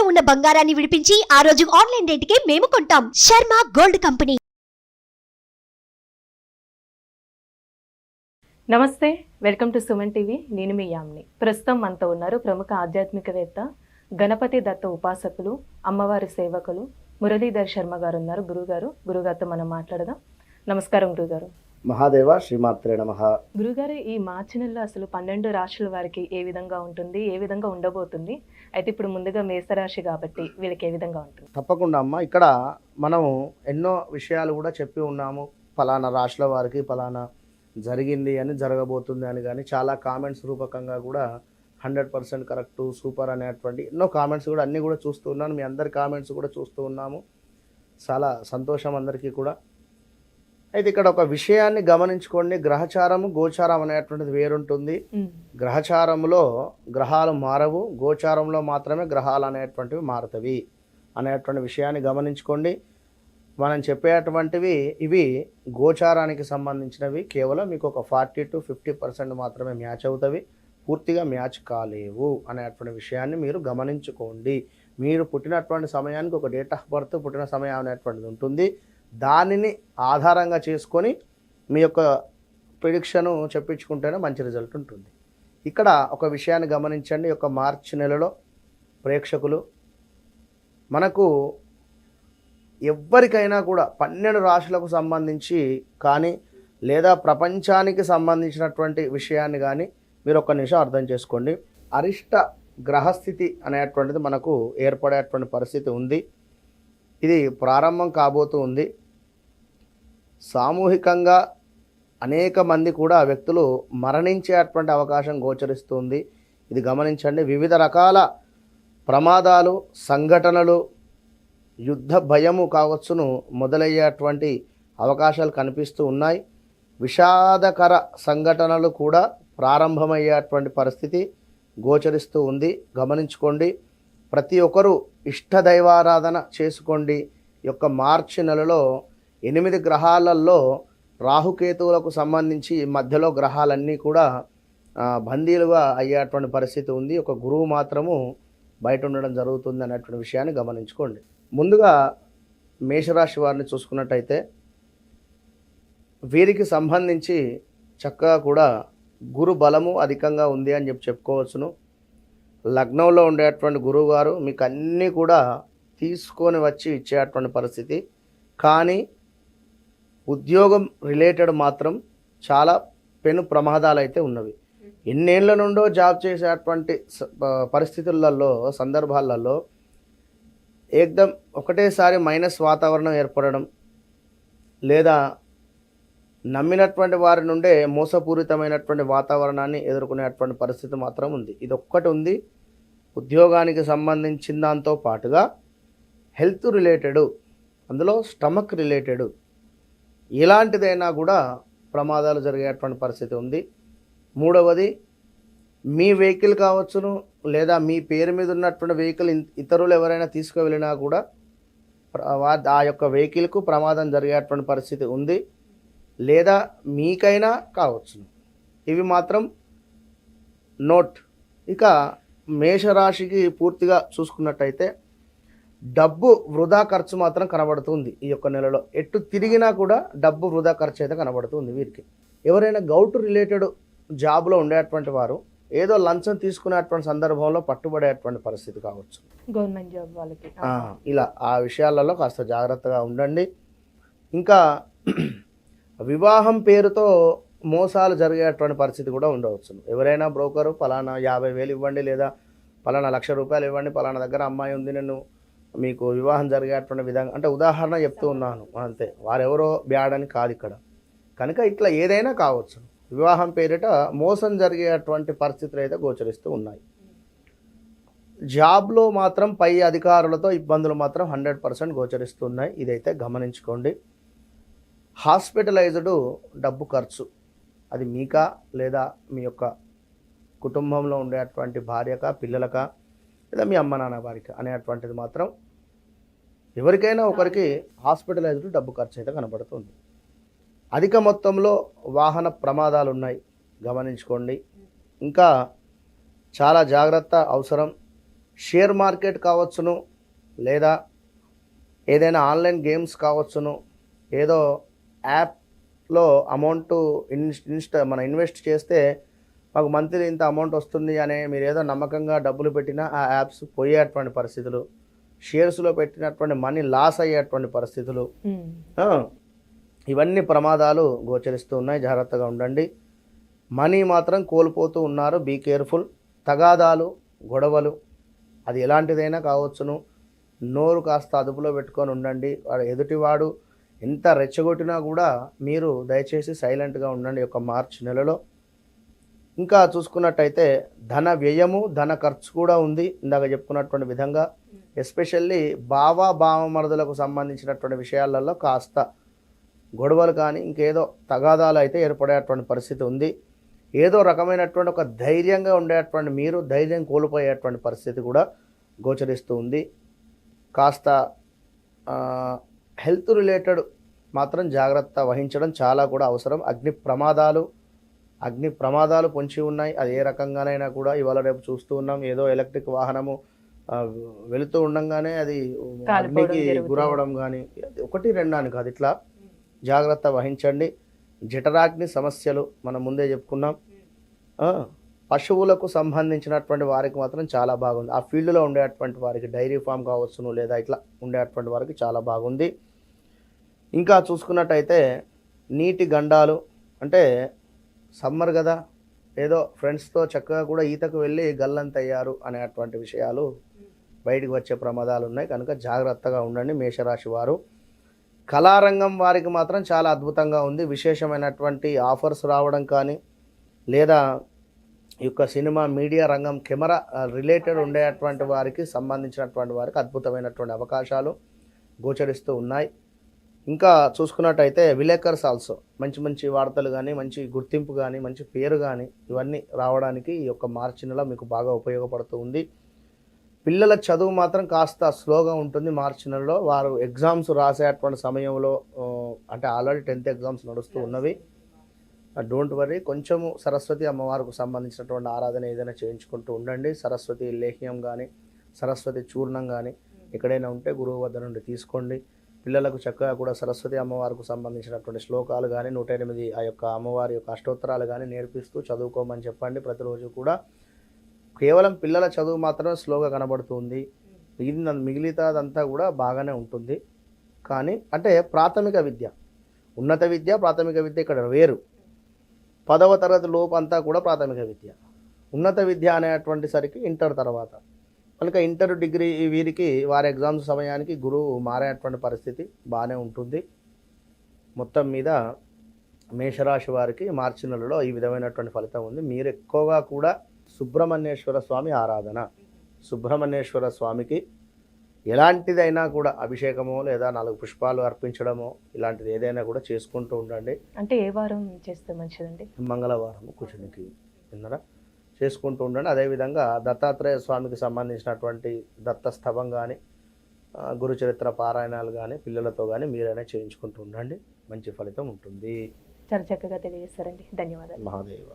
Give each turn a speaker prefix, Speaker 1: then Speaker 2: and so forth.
Speaker 1: ఉన్న బంగారాన్ని విడిపించి ఆ రోజు ఆన్లైన్ రేటుకే మేము కొంటాం. Sharma gold company.
Speaker 2: నమస్తే, వెల్కమ్ టు సుమన్ టీవీ. నేను మీ యామ్ని. ప్రస్తుతం మనతో ఉన్నారు ప్రముఖ ఆధ్యాత్మికవేత్త, గణపతి దత్త ఉపాసకులు, అమ్మవారి సేవకులు మురళీధర్ శర్మ గారు ఉన్నారు. గురుగారితో మనం మాట్లాడదాం. నమస్కారం గురుగారు.
Speaker 3: మహాదేవ శ్రీమాత్రే నమః.
Speaker 2: గురుగారు, ఈ మార్చి నెలలో అసలు 12 రాశుల వారికి ఏ విధంగా ఉంటుంది, ఏ విధంగా ఉండబోతుంది? అయితే ఇప్పుడు ముందుగా మేషరాశి కాబట్టి వీళ్ళకి ఏ విధంగా ఉంటుంది?
Speaker 3: తప్పకుండా అమ్మ, ఇక్కడ మనం ఎన్నో విషయాలు కూడా చెప్పి ఉన్నాము. ఫలానా రాశుల వారికి ఫలానా జరిగింది అని, జరగబోతుంది అని, కానీ చాలా కామెంట్స్ రూపకంగా కూడా 100% కరెక్ట్, సూపర్ అనేటువంటి ఎన్నో కామెంట్స్ కూడా అన్నీ కూడా చూస్తూ ఉన్నాను. మీ అందరి కామెంట్స్ కూడా చూస్తూ ఉన్నాము. చాలా సంతోషం అందరికీ కూడా. అయితే ఇక్కడ ఒక విషయాన్ని గమనించుకోండి. గ్రహచారము గోచారం అనేటువంటిది వేరుంటుంది. గ్రహచారంలో గ్రహాలు మారవు, గోచారంలో మాత్రమే గ్రహాలు అనేటువంటివి మారుతవి అనేటువంటి విషయాన్ని గమనించుకోండి. మనం చెప్పేటువంటివి ఇవి గోచారానికి సంబంధించినవి. కేవలం మీకు ఒక 40 to 50% మాత్రమే మ్యాచ్ అవుతవి, పూర్తిగా మ్యాచ్ కాలేవు అనేటువంటి విషయాన్ని మీరు గమనించుకోండి. మీరు పుట్టినటువంటి సమయానికి ఒక డేట్ ఆఫ్ బర్త్, పుట్టిన సమయం అనేటువంటిది ఉంటుంది. దానిని ఆధారంగా చేసుకొని మీ యొక్క ప్రిడిక్షను చెప్పించుకుంటేనే మంచి రిజల్ట్ ఉంటుంది. ఇక్కడ ఒక విషయాన్ని గమనించండి. ఈ యొక్క మార్చి నెలలో ప్రేక్షకులు, మనకు ఎవ్వరికైనా కూడా 12 రాశులకు సంబంధించి కానీ, లేదా ప్రపంచానికి సంబంధించినటువంటి విషయాన్ని కానీ మీరు ఒక్క నిమిషం అర్థం చేసుకోండి. అరిష్ట గ్రహస్థితి అనేటువంటిది మనకు ఏర్పడేటువంటి పరిస్థితి ఉంది. ఇది ప్రారంభం కాబోతూ ఉంది. సామూహికంగా అనేక మంది కూడా వ్యక్తులు మరణించేటువంటి అవకాశం గోచరిస్తుంది. ఇది గమనించండి. వివిధ రకాల ప్రమాదాలు, సంఘటనలు, యుద్ధ భయము కావచ్చును మొదలయ్యేటువంటి అవకాశాలు కనిపిస్తూ ఉన్నాయి. విషాదకర సంఘటనలు కూడా ప్రారంభమయ్యేటువంటి పరిస్థితి గోచరిస్తూ ఉంది. గమనించుకోండి. ప్రతి ఒక్కరూ ఇష్టదైవారాధన చేసుకోండి. ఈ యొక్క మార్చి నెలలో 8 గ్రహాలలో రాహుకేతువులకు సంబంధించి మధ్యలో గ్రహాలన్నీ కూడా బందీలుగా అయ్యేటువంటి పరిస్థితి ఉంది. ఒక గురువు మాత్రము బయట ఉండడం జరుగుతుంది అనేటువంటి విషయాన్ని గమనించుకోండి. ముందుగా మేషరాశి వారిని చూసుకున్నట్టయితే వీరికి సంబంధించి చక్కగా కూడా గురు బలము అధికంగా ఉంది అని చెప్పుకోవచ్చును. లగ్నంలో ఉండేటువంటి గురువు గారు మీకు అన్నీ కూడా తీసుకొని వచ్చి ఇచ్చేటువంటి పరిస్థితి. కానీ ఉద్యోగం రిలేటెడ్ మాత్రం చాలా పెను ప్రమాదాలు అయితే ఉన్నవి. ఎన్నేళ్ల నుండో జాబ్ చేసేటువంటి పరిస్థితులలో, సందర్భాలలో ఏకదం ఒకటేసారి మైనస్ వాతావరణం ఏర్పడడం, లేదా నమ్మినటువంటి వారి నుండే మోసపూరితమైనటువంటి వాతావరణాన్ని ఎదుర్కొనేటువంటి పరిస్థితి మాత్రం ఉంది. ఇది ఒక్కటి ఉంది. ఉద్యోగానికి సంబంధించిన దాంతో పాటుగా హెల్త్ రిలేటెడ్, అందులో స్టమక్ రిలేటెడ్ ఎలాంటిదైనా కూడా ప్రమాదాలు జరిగేటువంటి పరిస్థితి ఉంది. మూడవది, మీ వెహికల్ కావచ్చును, లేదా మీ పేరు మీద ఉన్నటువంటి వెహికల్ ఇతరులు ఎవరైనా తీసుకువెళ్ళినా కూడా ఆ యొక్క వెహికల్కు ప్రమాదం జరిగేటువంటి పరిస్థితి ఉంది. లేదా మీకైనా కావచ్చును. ఇవి మాత్రం నోట్. ఇక మేషరాశికి పూర్తిగా చూసుకున్నట్టయితే డబ్బు వృధా ఖర్చు మాత్రం కనబడుతుంది. ఈ యొక్క నెలలో ఎటు తిరిగినా కూడా డబ్బు వృధా ఖర్చు అయితే కనబడుతుంది వీరికి. ఎవరైనా గౌటు రిలేటెడ్ జాబ్లో ఉండేటువంటి వారు ఏదో లంచం తీసుకునేటువంటి సందర్భంలో పట్టుబడేటువంటి పరిస్థితి కావచ్చు.
Speaker 2: గవర్నమెంట్ జాబ్ వాళ్ళకి
Speaker 3: ఇలా ఆ విషయాలలో కాస్త జాగ్రత్తగా ఉండండి. ఇంకా వివాహం పేరుతో మోసాలు జరిగేటువంటి పరిస్థితి కూడా ఉండవచ్చు. ఎవరైనా బ్రోకరు ఫలానా 50,000 ఇవ్వండి, లేదా ఫలానా ₹1,00,000 ఇవ్వండి, ఫలానా దగ్గర అమ్మాయి ఉంది, నేను మీకు వివాహం జరిగేటువంటి విధంగా, అంటే ఉదాహరణ చెప్తూ ఉన్నాను అంతే. వారెవరో బ్యాడ్ అని కాదు ఇక్కడ. కనుక ఇట్లా ఏదైనా కావచ్చు. వివాహం పేరిట మోసం జరిగేటువంటి పరిస్థితులు అయితే గోచరిస్తూ ఉన్నాయి. జాబ్లో మాత్రం పై అధికారులతో ఇబ్బందులు మాత్రం 100% గోచరిస్తున్నాయి. ఇదైతే గమనించుకోండి. హాస్పిటలైజ్డ్ డబ్బు ఖర్చు, అది మీకా లేదా మీ యొక్క కుటుంబంలో ఉండేటువంటి భార్యక, పిల్లలక, లేదా మీ అమ్మ నాన్న వారికి అనేటువంటిది మాత్రం ఎవరికైనా ఒకరికి హాస్పిటలైజ్డ్ డబ్బు ఖర్చు అయితే కనబడుతుంది. అధిక మొత్తంలో వాహన ప్రమాదాలు ఉన్నాయి, గమనించుకోండి. ఇంకా చాలా జాగ్రత్త అవసరం. షేర్ మార్కెట్ కావచ్చును, లేదా ఏదైనా ఆన్లైన్ గేమ్స్ కావచ్చును, ఏదో యాప్లో అమౌంట్ మనం ఇన్వెస్ట్ చేస్తే మాకు మంత్లీ ఇంత అమౌంట్ వస్తుంది అనే మీరు ఏదో నమ్మకంగా డబ్బులు పెట్టినా ఆ యాప్స్ పోయేటువంటి పరిస్థితులు, షేర్స్లో పెట్టినటువంటి మనీ లాస్ అయ్యేటువంటి పరిస్థితులు, ఆ, ఇవన్నీ ప్రమాదాలు గోచరిస్తూ ఉన్నాయి. జాగ్రత్తగా ఉండండి. మనీ మాత్రం కోల్పోతూ ఉన్నారు. Be careful. తగాదాలు, గొడవలు, అది ఎలాంటిదైనా కావచ్చును. నోరు కాస్త అదుపులో పెట్టుకొని ఉండండి. వాడు ఎదుటివాడు ఎంత రెచ్చగొట్టినా కూడా మీరు దయచేసి సైలెంట్గా ఉండండి ఈ యొక్క మార్చి నెలలో. ఇంకా చూసుకున్నట్టయితే ధన వ్యయము, ధన ఖర్చు కూడా ఉంది. ఇందాక చెప్పుకున్నటువంటి విధంగా ఎస్పెషల్లీ బావమరుదులకు సంబంధించినటువంటి విషయాలలో కాస్త గొడవలు కానీ ఇంకేదో తగాదాలు అయితే ఏర్పడేటువంటి పరిస్థితి ఉంది. ఏదో రకమైనటువంటి ఒక ధైర్యంగా ఉండేటువంటి మీరు ధైర్యం కోల్పోయేటువంటి పరిస్థితి కూడా గోచరిస్తూ ఉంది. కాస్త హెల్త్ రిలేటెడ్ మాత్రం జాగ్రత్త వహించడం చాలా కూడా అవసరం. అగ్ని ప్రమాదాలు పొంచి ఉన్నాయి. అది ఏ రకంగానైనా కూడా ఇవాళ రేపు చూస్తూ ఉన్నాం. ఏదో ఎలక్ట్రిక్ వాహనము వెళుతూ ఉండగానే అది అగ్నికి గురవడం కానీ, ఒకటి రెండు అని కాదు, ఇట్లా జాగ్రత్త వహించండి. జఠరాగ్ని సమస్యలు మనం ముందే చెప్పుకున్నాం. పశువులకు సంబంధించినటువంటి వారికి మాత్రం చాలా బాగుంది. ఆ ఫీల్డ్లో ఉండేటువంటి వారికి, డైరీ ఫామ్ కావచ్చును లేదా ఇట్లా ఉండేటువంటి వారికి చాలా బాగుంది. ఇంకా చూసుకున్నట్టయితే నీటి గండాలు, అంటే సమ్మర్ కదా, ఏదో ఫ్రెండ్స్తో చక్కగా కూడా ఈతకు వెళ్ళి గల్లంతయ్యారు అనేటువంటి విషయాలు బయటికి వచ్చే ప్రమాదాలు ఉన్నాయి. కనుక జాగ్రత్తగా ఉండండి మేషరాశి వారు. కళారంగం వారికి మాత్రం చాలా అద్భుతంగా ఉంది. విశేషమైనటువంటి ఆఫర్స్ రావడం కానీ, లేదా ఈ యొక్క సినిమా మీడియా రంగం కెమెరా రిలేటెడ్ ఉండేటువంటి వారికి సంబంధించినటువంటి వారికి అద్భుతమైనటువంటి అవకాశాలు గోచరిస్తూ ఉన్నాయి. ఇంకా చూసుకున్నట్టయితే విలేకర్స్ ఆల్సో మంచి మంచి వార్తలు కానీ, మంచి గుర్తింపు కానీ, మంచి పేరు కానీ ఇవన్నీ రావడానికి ఈ యొక్క మార్చి నెల మీకు బాగా ఉపయోగపడుతూ ఉంది. పిల్లల చదువు మాత్రం కాస్త స్లోగా ఉంటుంది మార్చి నెలలో. వారు ఎగ్జామ్స్ రాసేటువంటి సమయంలో, అంటే ఆల్రెడీ 10th ఎగ్జామ్స్ నడుస్తూ ఉన్నవి. Don't worry. కొంచెము సరస్వతి అమ్మవారికి సంబంధించినటువంటి ఆరాధన ఏదైనా చేయించుకుంటూ ఉండండి. సరస్వతి లేహ్యం కానీ, సరస్వతి చూర్ణం కానీ ఎక్కడైనా ఉంటే గురువు వద్ద నుండి తీసుకోండి. పిల్లలకు చక్కగా కూడా సరస్వతి అమ్మవారికి సంబంధించినటువంటి శ్లోకాలు కానీ, 108 ఆ యొక్క అమ్మవారి యొక్క అష్టోత్తరాలు కానీ నేర్పిస్తూ చదువుకోమని చెప్పండి ప్రతిరోజు కూడా. కేవలం పిల్లల చదువు మాత్రమే స్లోగా కనబడుతుంది. మిగిలినదంతా కూడా బాగానే ఉంటుంది. కానీ అంటే ప్రాథమిక విద్య, ఉన్నత విద్య, ప్రాథమిక విద్య ఇక్కడ వేరు. 10వ తరగతి లోపు అంతా కూడా ప్రాథమిక విద్య. ఉన్నత విద్య అనేటువంటి సరికి ఇంటర్ తర్వాత. కనుక ఇంటర్, డిగ్రీ వీరికి వారి ఎగ్జామ్స్ సమయానికి గురువు మారేటువంటి పరిస్థితి బాగానే ఉంటుంది. మొత్తం మీద మేషరాశి వారికి మార్చి నెలలో ఈ విధమైనటువంటి ఫలితం ఉంది. మీరు ఎక్కువగా కూడా సుబ్రహ్మణ్యేశ్వర స్వామి ఆరాధన, సుబ్రహ్మణ్యేశ్వర స్వామికి ఎలాంటిదైనా కూడా అభిషేకమో లేదా 4 పుష్పాలు అర్పించడమో ఇలాంటిది ఏదైనా కూడా చేసుకుంటూ ఉండండి.
Speaker 2: అంటే ఏ వారం చేస్తే మంచిదండి?
Speaker 3: మంగళవారం కుజునికి విన్నరా చేసుకుంటూ ఉండండి. అదేవిధంగా దత్తాత్రేయ స్వామికి సంబంధించినటువంటి దత్తస్తవం కానీ, గురుచరిత్ర పారాయణాలు కానీ పిల్లలతో కానీ మీరైనా చేయించుకుంటూ ఉండండి. మంచి ఫలితం ఉంటుంది.
Speaker 2: చాలా చక్కగా తెలియజేస్తారండి. ధన్యవాదాలు.
Speaker 3: మహాదేవ.